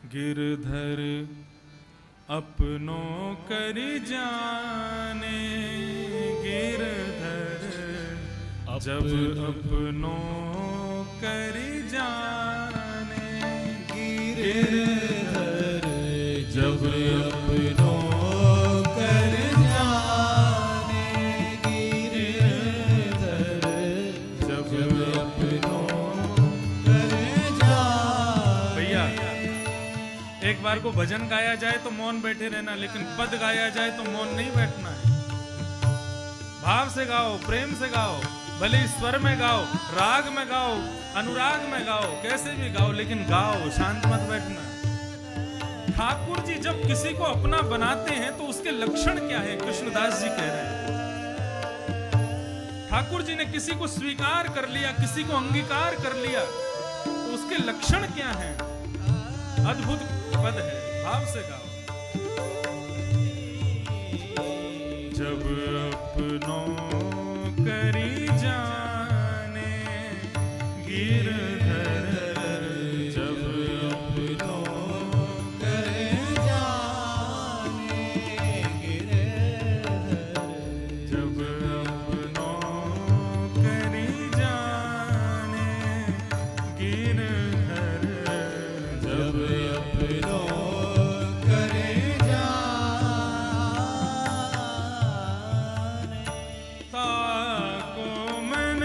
गिरधर अपनों कर जाने, गिरधर जब अपनों कर जाने, गिरधर जब अपनों कर जाने, गिरधर जब अपनों कर जाने। भैया एक बार को भजन गाया जाए तो मौन बैठे रहना, लेकिन पद गाया जाए तो मौन नहीं बैठना है। भाव से गाओ, प्रेम से गाओ, भले स्वर में गाओ, राग में गाओ, अनुराग में गाओ, कैसे भी गाओ, लेकिन गाओ, शांत मत बैठना। ठाकुर जी जब किसी को अपना बनाते हैं तो उसके लक्षण क्या है? कृष्णदास जी कह रहे हैं, ठाकुर जी ने किसी को स्वीकार कर लिया, किसी को अंगीकार कर लिया, तो उसके लक्षण क्या हैं? अद्भुत पद है, भाव से गाओ। जब अपनों करी जाने, गिरधर जब अपनों करे जाने, गिरधर जब अपनों करी जाने, गिरधर जब अपनों करे जाने। ताको मन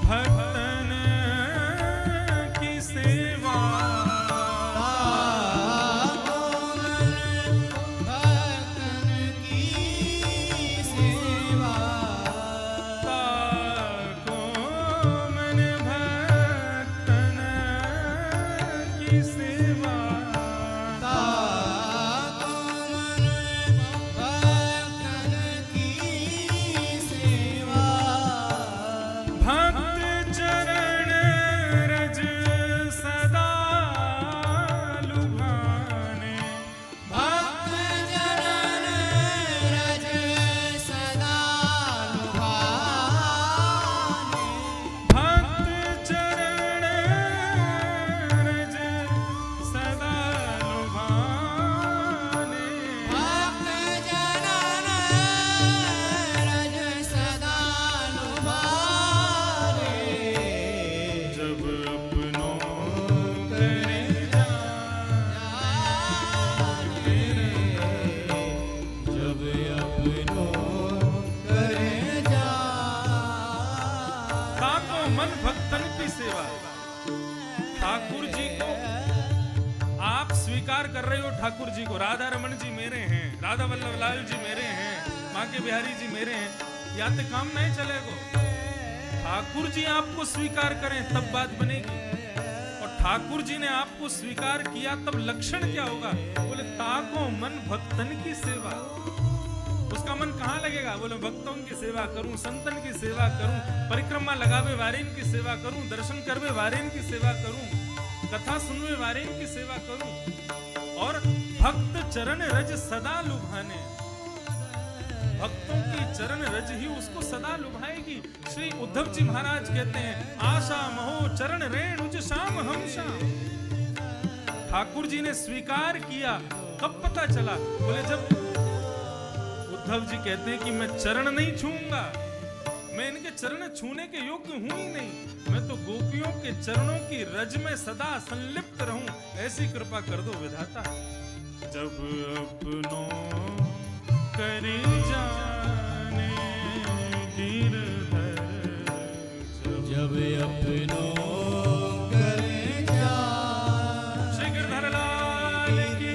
भक्तन की सेवा, ताको मन भक्तन की सेवा, ताको मन भक्तन की सेवा, ताको मन भक्तन की सेवा। भक्त चरण रज सदा लुभाने, भक्त चरण रज सदा लुभाने, भक्त चरण रज सदा लुभाने, भक्त चरण रज सदा लुभाने। जब अपनों करे जाने, जब अपनों करे जाने। ताको मन भक्तन की सेवा। ठाकुर जी को आप स्वीकार कर रहे हो, ठाकुर जी को राधा रमन जी मेरे हैं, राधा वल्लभ लाल जी मेरे हैं, माँ के बिहारी जी मेरे हैं, या तो काम नहीं चलेगा। ठाकुर जी आपको स्वीकार करें तब बात बनेगी, और ठाकुर जी ने आपको स्वीकार किया तब लक्षण क्या होगा? बोले ताको मन भक्तन की सेवा। उसका मन कहाँ लगेगा? बोले भक्तों की सेवा करूं, संतन की सेवा करूं, परिक्रमा लगावे वारेन की सेवा करूं, दर्शन करवे वारेन की सेवा करूं, कथा सुनवे वारेन की सेवा करूं। और भक्त चरण रज सदा लुभाने, भक्तों की चरण रज ही उसको सदा लुभाएगी। श्री उद्धव जी महाराज कहते हैं, आशा महो चरण रेणुज श्याम हम श्याम। ठाकुर जी ने स्वीकार किया, कब पता चला? बोले जब उद्धव जी कहते हैं कि मैं चरण नहीं छूऊंगा, मैं इनके चरण छूने के योग्य हूं ही नहीं, मैं तो गोपियों के चरणों की रज में सदा संलिप्त रहूं, ऐसी कृपा कर दो विधाता। जब अपनों करी जाने, गिरधर जब अपनों करे जाने। श्री गिरधर लाल की।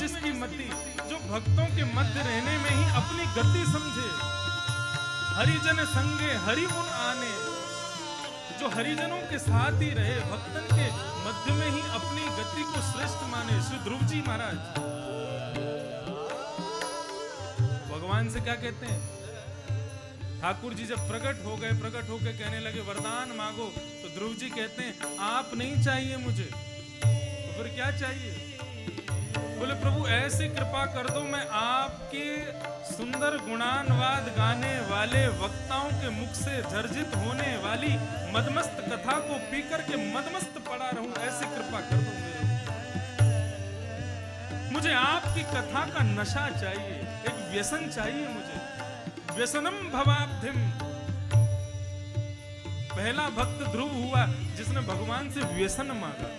जिसकी मति, जो भक्तों के मध्य रहने में ही अपनी गति समझे। हरिजन संगे हरि गुण आने, जो हरिजनों के साथ ही रहे, भक्तन के मध्य में ही अपनी गति को श्रेष्ठ माने। श्री ध्रुव जी महाराज भगवान से क्या कहते हैं? ठाकुर जी जब प्रकट हो गए, प्रकट होकर कहने लगे वरदान मांगो, तो ध्रुव जी कहते हैं आप नहीं चाहिए मुझे, तो फिर क्या चाहिए? बोले प्रभु ऐसी कृपा कर दो, मैं आपके सुंदर गुणानुवाद गाने वाले वक्ताओं के मुख से झरझित होने वाली मदमस्त कथा को पीकर के मदमस्त पड़ा रहूं, ऐसी कृपा कर दो मेरे। मुझे आपकी कथा का नशा चाहिए, एक व्यसन चाहिए मुझे। व्यसनम भवाब्धिम। पहला भक्त ध्रुव हुआ जिसने भगवान से व्यसन मांगा।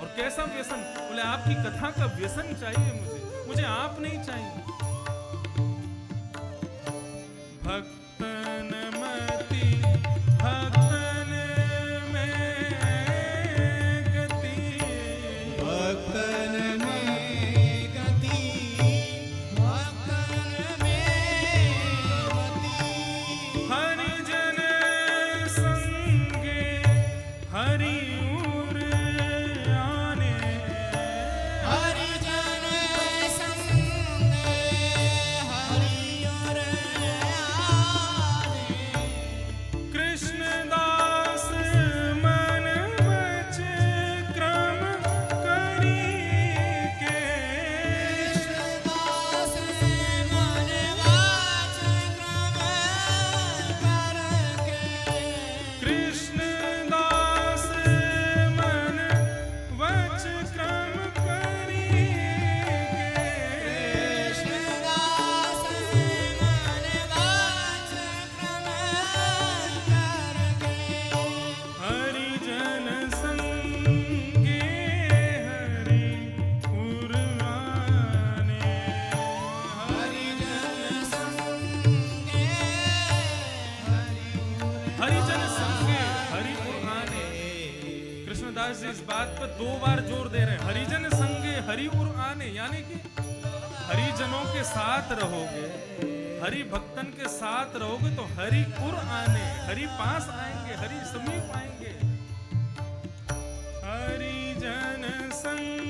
और कैसा व्यसन? बोले आपकी कथा का व्यसन चाहिए मुझे आप नहीं चाहिए। भक्तन मति भक्तन में गति, भक्तन में गति, भक्तन में गति। हरिजन संगे हरि इस बात पर दो बार जोर दे रहे हैं। हरिजन संगे हरि उर आने, यानी कि हरिजनों के साथ रहोगे, हरि भक्तन के साथ रहोगे तो हरि उर आने, हरि पास आएंगे, हरि समीप आएंगे। हरिजन संग